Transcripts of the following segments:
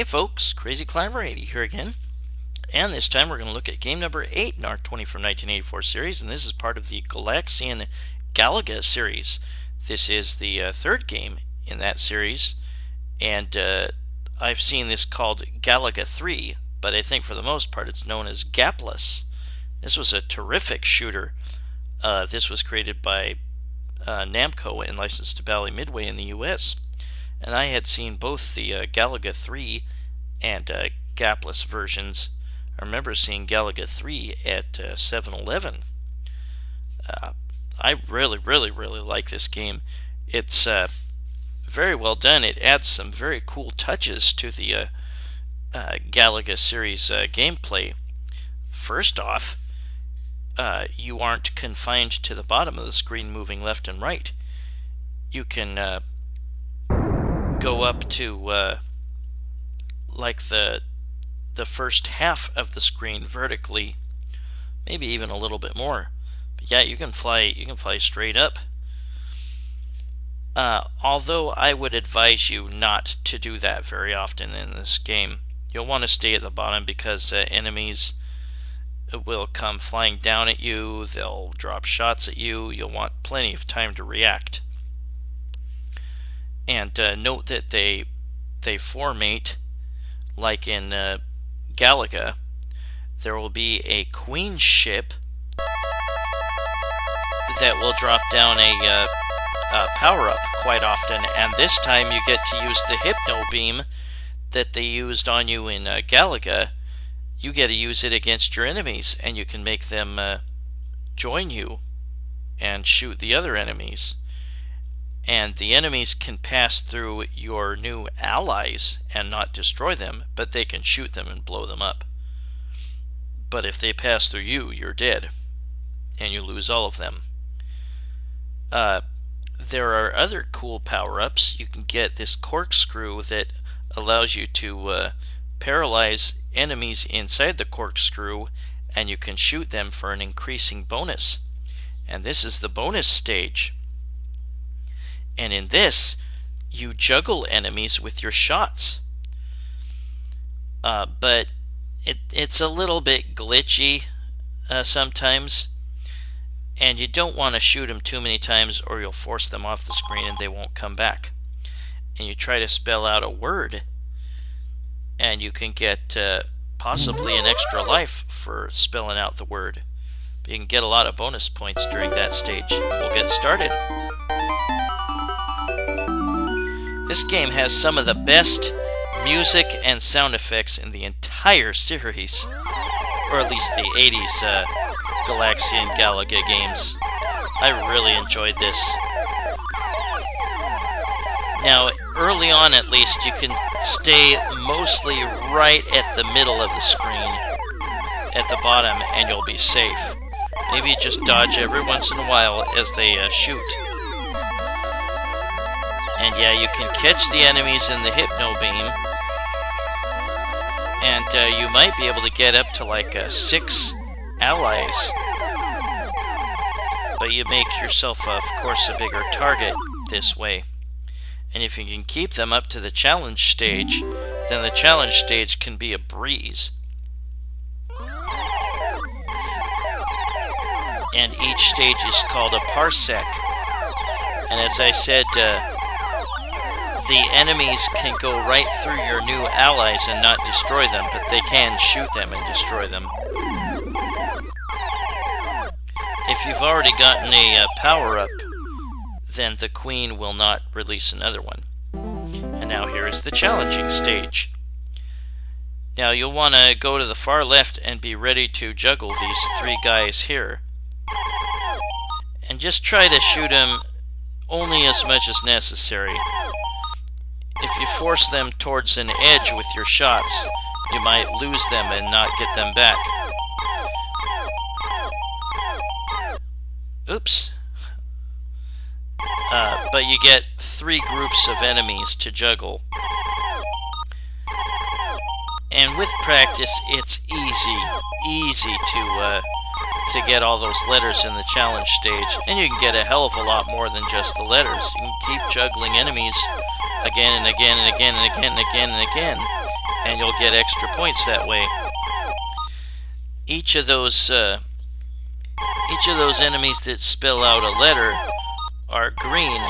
folks, Crazy Climber 80 here again, and this time we're going to look at game number 8 in our 20 from 1984 series, and this is part of the Galaxian Galaga series. This is the third game in that series, and I've seen this called Galaga 3, but I think for the most part it's known as Gaplus. This was a terrific shooter. This was created by Namco and licensed to Bally Midway in the US. And I had seen both the Galaga 3 and Gaplus versions. I remember seeing Galaga 3 at 7-Eleven. I really like this game. It's very well done. It adds some very cool touches to the Galaga series gameplay. First off, you aren't confined to the bottom of the screen moving left and right. You can go up to like the first half of the screen vertically, maybe even a little bit more. But yeah, you can fly straight up. Although I would advise you not to do that very often in this game. You'll want to stay at the bottom because enemies will come flying down at you, they'll drop shots at you, you'll want plenty of time to react. And note that they formate like in Galaga. There will be a queen ship that will drop down a power-up quite often, and this time you get to use the hypno-beam that they used on you in Galaga. You get to use it against your enemies, and you can make them join you and shoot the other enemies. And the enemies can pass through your new allies and not destroy them, but they can shoot them and blow them up. But if they pass through you, you're dead, and you lose all of them. There are other cool power-ups. You can get this corkscrew that allows you to paralyze enemies inside the corkscrew, and you can shoot them for an increasing bonus. And this is the bonus stage. And in this, you juggle enemies with your shots. But it's a little bit glitchy sometimes, and you don't want to shoot them too many times or you'll force them off the screen and they won't come back. And you try to spell out a word, and you can get possibly an extra life for spelling out the word. But you can get a lot of bonus points during that stage. We'll get started. This game has some of the best music and sound effects in the entire series, or at least the 80s Galaxian Galaga games. I really enjoyed this. Now, early on at least, you can stay mostly right at the middle of the screen, at the bottom, and you'll be safe. Maybe just dodge every once in a while as they shoot. And yeah, you can catch the enemies in the hypno-beam, and you might be able to get up to like 6 allies. But you make yourself, of course, a bigger target this way. And if you can keep them up to the challenge stage, then the challenge stage can be a breeze. And each stage is called a parsec. And as I said, the enemies can go right through your new allies and not destroy them, but they can shoot them and destroy them. If you've already gotten a power-up, then the queen will not release another one. And now here is the challenging stage. Now you'll want to go to the far left and be ready to juggle these 3 guys here. And just try to shoot them only as much as necessary. If you force them towards an edge with your shots, you might lose them and not get them back. Oops. But you get 3 groups of enemies to juggle. And with practice, it's easy to get all those letters in the challenge stage. And you can get a hell of a lot more than just the letters. You can keep juggling enemies again and again and again and again and again and again. and you'll get extra points that way. Each of those enemies that spell out a letter are green,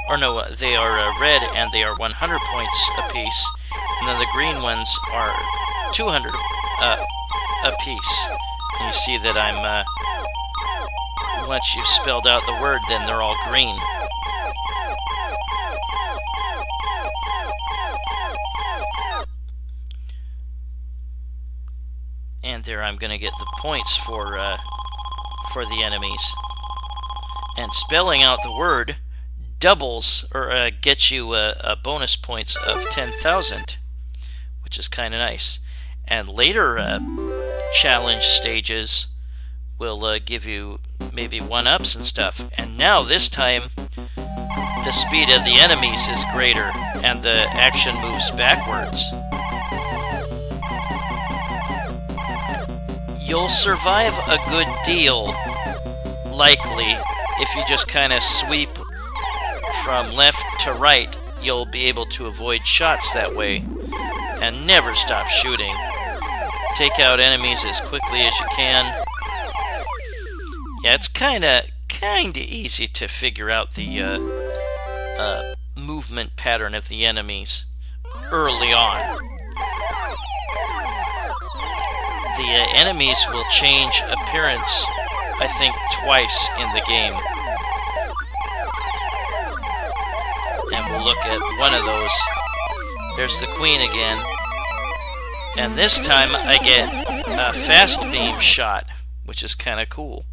or no, they are red, and they are 100 points apiece. And then the green ones are 200 apiece. And you see that I'm once you've spelled out the word, then they're all green. And there I'm going to get the points for the enemies. And spelling out the word doubles, or gets you a bonus points of 10,000, which is kind of nice. And later challenge stages will give you maybe 1-ups and stuff. And now this time the speed of the enemies is greater and the action moves backwards. You'll survive a good deal, likely, if you just kind of sweep from left to right. You'll be able to avoid shots that way and never stop shooting. Take out enemies as quickly as you can. Yeah, it's kind of easy to figure out the movement pattern of the enemies early on. The enemies will change appearance, I think, twice in the game. And we'll look at one of those. There's the queen again. And this time I get a fast beam shot, which is kind of cool.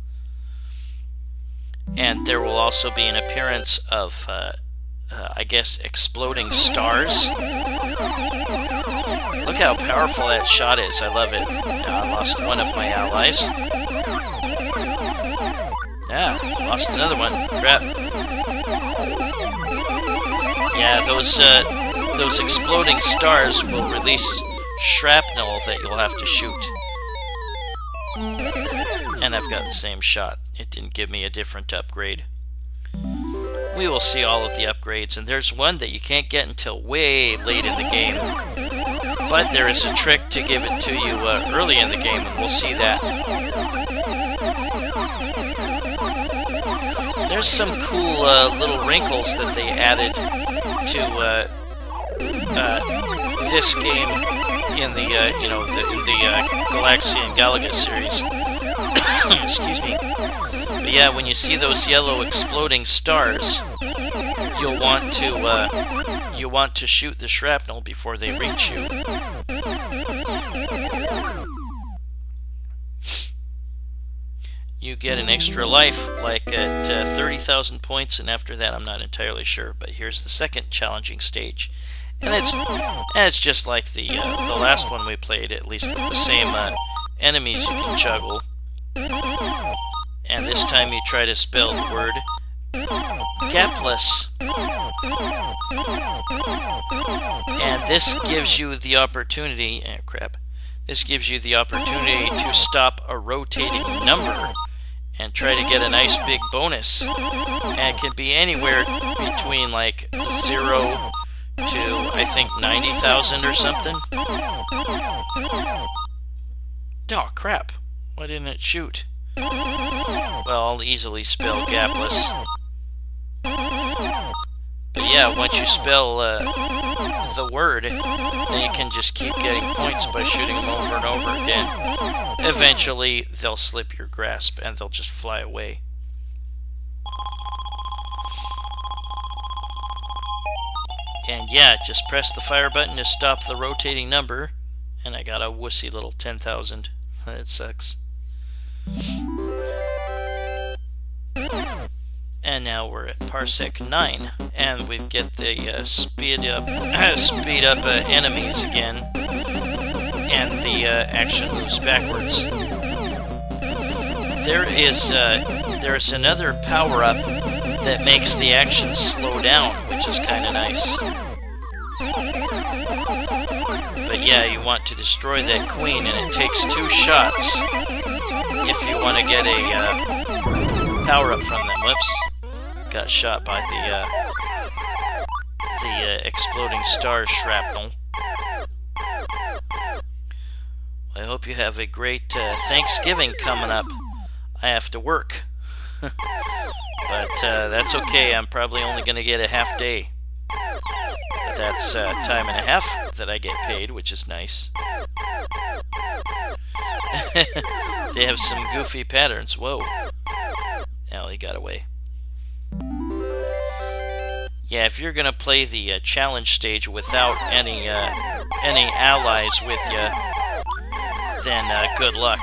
And there will also be an appearance of, I guess, exploding stars. Look how powerful that shot is. I love it. I lost one of my allies. Yeah, lost another one. Crap. Yeah, those exploding stars will release shrapnel that you'll have to shoot. And I've got the same shot. It didn't give me a different upgrade. We will see all of the upgrades, and there's one that you can't get until way late in the game. But there is a trick to give it to you early in the game, and we'll see that. There's some cool little wrinkles that they added to this game in the Galaxy and Galaga series. Excuse me. But yeah, when you see those yellow exploding stars, you'll want to shoot the shrapnel before they reach you. You get an extra life, like at 30,000 points, and after that I'm not entirely sure. But here's the second challenging stage, and it's just like the last one we played, at least with the same enemies you can juggle. And this time you try to spell the word Gaplus. And this gives you the opportunity, this gives you the opportunity to stop a rotating number and try to get a nice big bonus. And it can be anywhere between like 0 to, I think, 90,000 or something. Oh crap, why didn't it shoot? Well, I'll easily spell Gaplus. But yeah, once you spell the word, then you can just keep getting points by shooting them over and over again. Eventually, they'll slip your grasp and they'll just fly away. And yeah, just press the fire button to stop the rotating number, and I got a wussy little 10,000. That sucks. And now we're at Parsec 9, and we get the speed up enemies again, and the action moves backwards. There is another power-up that makes the action slow down, which is kind of nice. But yeah, you want to destroy that queen, and it takes 2 shots if you want to get a power-up from them. Whoops. Got shot by the exploding star shrapnel. I hope you have a great Thanksgiving coming up. I have to work. But that's okay. I'm probably only going to get a half day. But that's time and a half that I get paid, which is nice. They have some goofy patterns. Whoa. Now he got away. Yeah, if you're going to play the challenge stage without any allies with you, then good luck.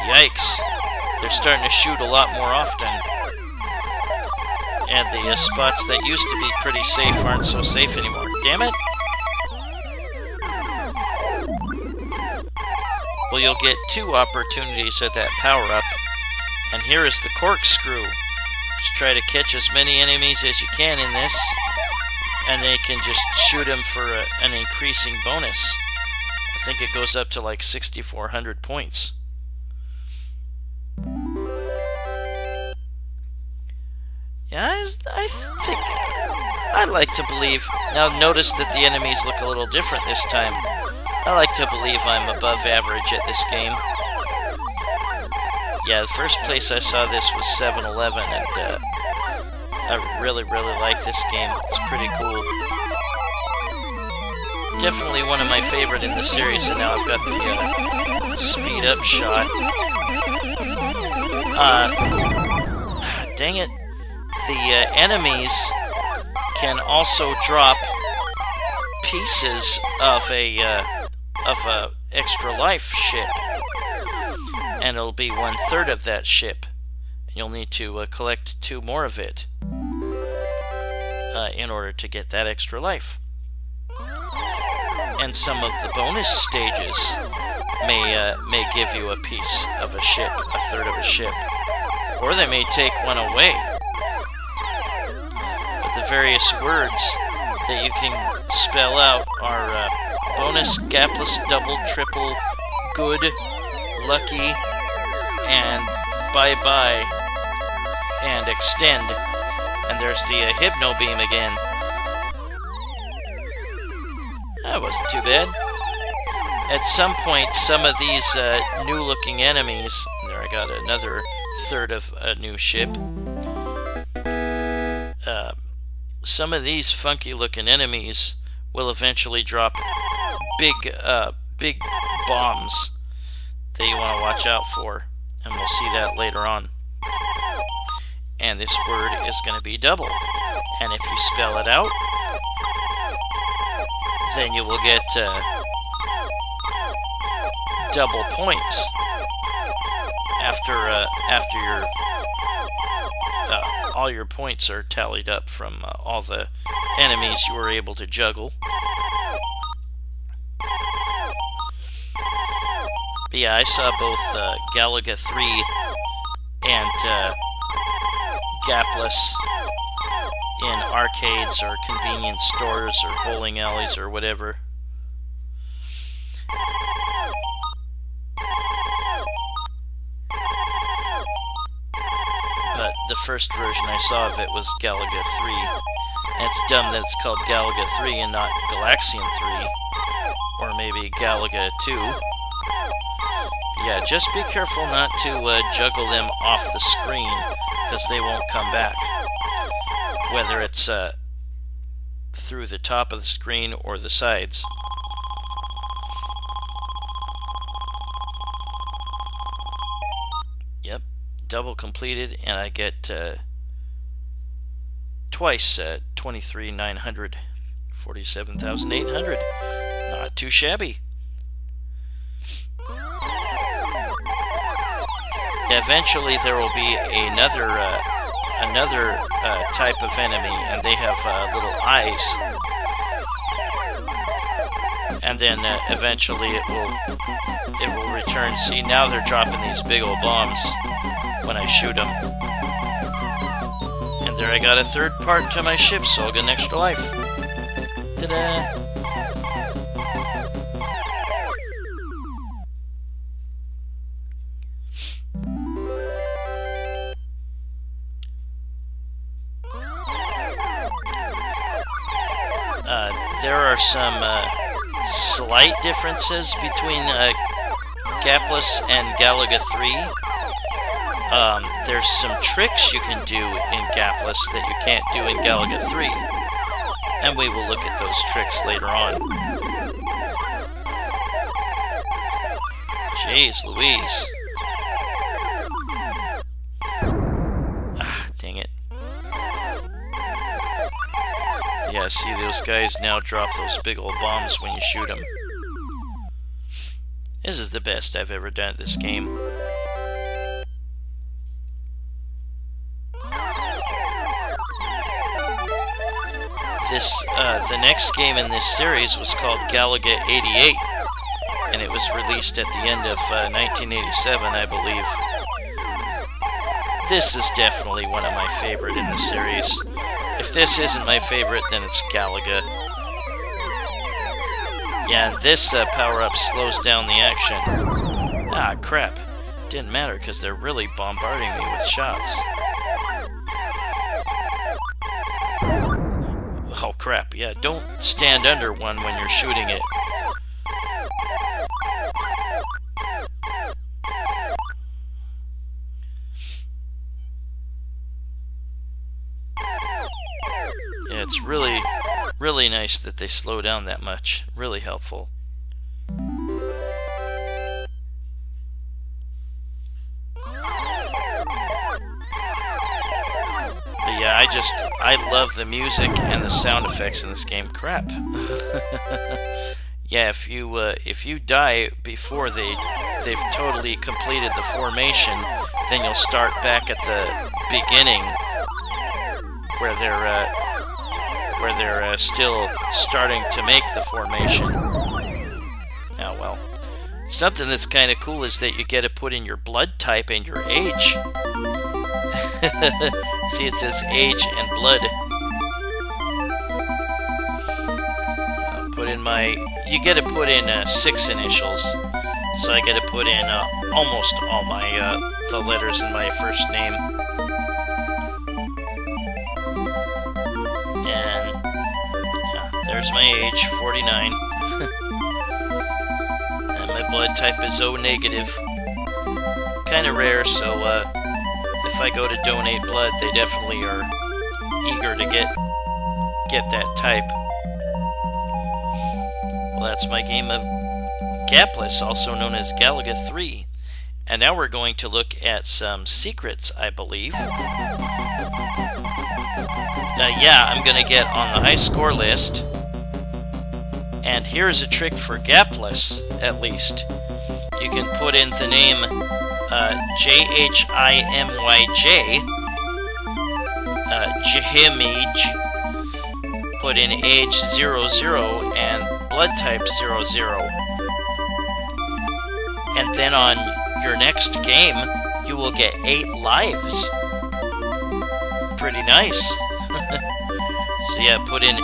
Yikes. They're starting to shoot a lot more often. And the spots that used to be pretty safe aren't so safe anymore. Damn it! Well, you'll get 2 opportunities at that power-up. And here is the corkscrew. Just try to catch as many enemies as you can in this. And they can just shoot them for an increasing bonus. I think it goes up to like 6,400 points. Yeah, I think I'd like to believe. Now notice that the enemies look a little different this time. I like to believe I'm above average at this game. Yeah, the first place I saw this was 7-Eleven, and I really like this game. It's pretty cool. Definitely one of my favorite in the series, and now I've got the speed-up shot. Dang it. The enemies can also drop pieces of a extra life ship, and it'll be 1/3 of that ship. You'll need to collect 2 more of it in order to get that extra life. And some of the bonus stages may give you a piece of a ship, 1/3 of a ship, or they may take one away. But the various words that you can spell out are bonus, gaplus, double, triple, good, lucky, and bye-bye, and extend. And there's the hypno-beam again. That wasn't too bad. At some point, some of these new-looking enemies... There, I got another 1/3 of a new ship. Some of these funky-looking enemies will eventually drop big bombs that you want to watch out for. And we'll see that later on. And this word is going to be double. And if you spell it out, then you will get double points after your all your points are tallied up from all the enemies you were able to juggle. But yeah, I saw both Galaga 3 and Gaplus in arcades or convenience stores or bowling alleys or whatever. But the first version I saw of it was Galaga 3. And it's dumb that it's called Galaga 3 and not Galaxian 3. Or maybe Galaga 2. Yeah, just be careful not to juggle them off the screen, because they won't come back. Whether it's through the top of the screen or the sides. Yep, double completed, and I get twice 23,900, 47,800. Not too shabby. Eventually there will be another type of enemy, and they have little eyes. And then eventually it will return. See, now they're dropping these big old bombs when I shoot them. And there I got a 3rd part to my ship, so I'll get an extra life. Ta-da! there are some slight differences between Gaplus and Galaga 3. There's some tricks you can do in Gaplus that you can't do in Galaga 3. And we will look at those tricks later on. Jeez Louise. Ah, dang it. Yeah, see, those guys now drop those big old bombs when you shoot them. This is the best I've ever done at this game. The next game in this series was called Galaga 88, and it was released at the end of 1987, I believe. This is definitely one of my favorite in the series. If this isn't my favorite, then it's Galaga. Yeah, and this power-up slows down the action. Ah, crap. Didn't matter, because they're really bombarding me with shots. Oh, crap. Yeah, don't stand under one when you're shooting it. Yeah, it's really, really nice that they slow down that much. Really helpful. But yeah, I love the music and the sound effects in this game. Crap. Yeah, if you die before they've totally completed the formation, then you'll start back at the beginning where they're still starting to make the formation. Oh well. Something that's kind of cool is that you get to put in your blood type and your age. See, it says age and blood. You get to put in 6 initials. So I get to put in almost all my the letters in my first name. And yeah, there's my age, 49. And my blood type is O negative. Kind of rare, so if I go to donate blood, they definitely are eager to get that type. Well, that's my game of Gaplus, also known as Galaga 3. And now we're going to look at some secrets, I believe. Yeah, I'm going to get on the high score list. And here's a trick for Gaplus, at least. You can put in the name Jhimyj, Jhimyj, put in age 00 and blood type 00. And then on your next game, you will get 8 lives. Pretty nice. So yeah, put in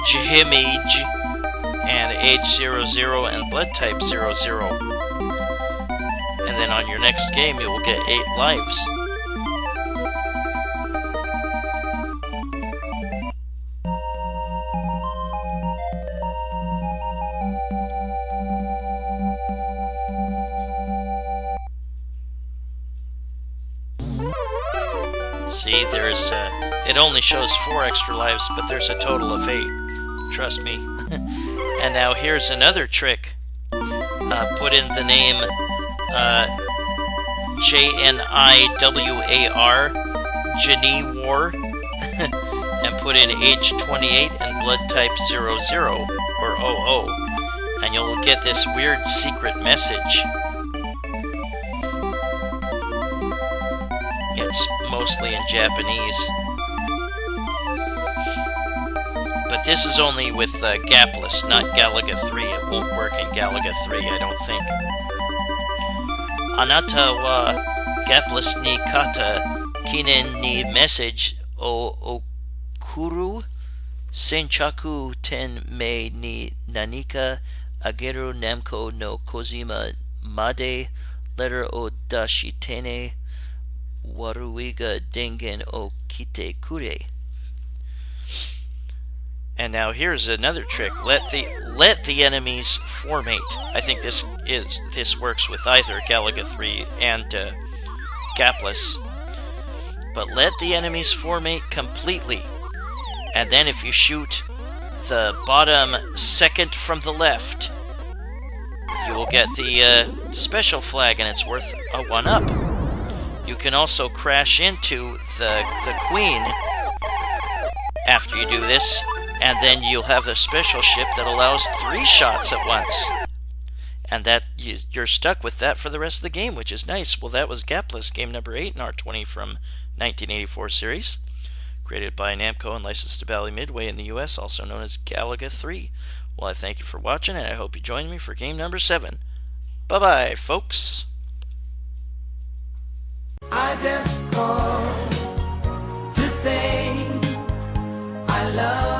Jhimyj and age 00 and blood type 00. And then on your next game, you will get 8 lives. See, there's, it only shows 4 extra lives, but there's a total of 8. Trust me. And now here's another trick. Put in the name Jniwar, Janiwar, and put in age 28 and blood type 00 or 00, and you'll get this weird secret message. It's mostly in Japanese. But this is only with Gaplus, not Galaga 3. It won't work in Galaga 3, I don't think. Anata wa Gaplus ni kata kinen ni message o okuru senchaku ten me ni nanika ageru Namco no Kozima made letter o dashitene waruiga dengen o kite kure. And now here's another trick. Let the enemies formate. I think this works with either Galaga 3 and Gaplus. But let the enemies formate completely. And then if you shoot the bottom second from the left, you will get the special flag, and it's worth a 1-up. You can also crash into the queen after you do this, and then you'll have a special ship that allows 3 shots at once. And that you're stuck with that for the rest of the game, which is nice. Well, that was Gaplus, game number 8 in R20 from 1984 series, created by Namco and licensed to Bally Midway in the US, also known as Galaga 3. Well, I thank you for watching, and I hope you join me for game number 7. Bye-bye, folks. I just called to say I love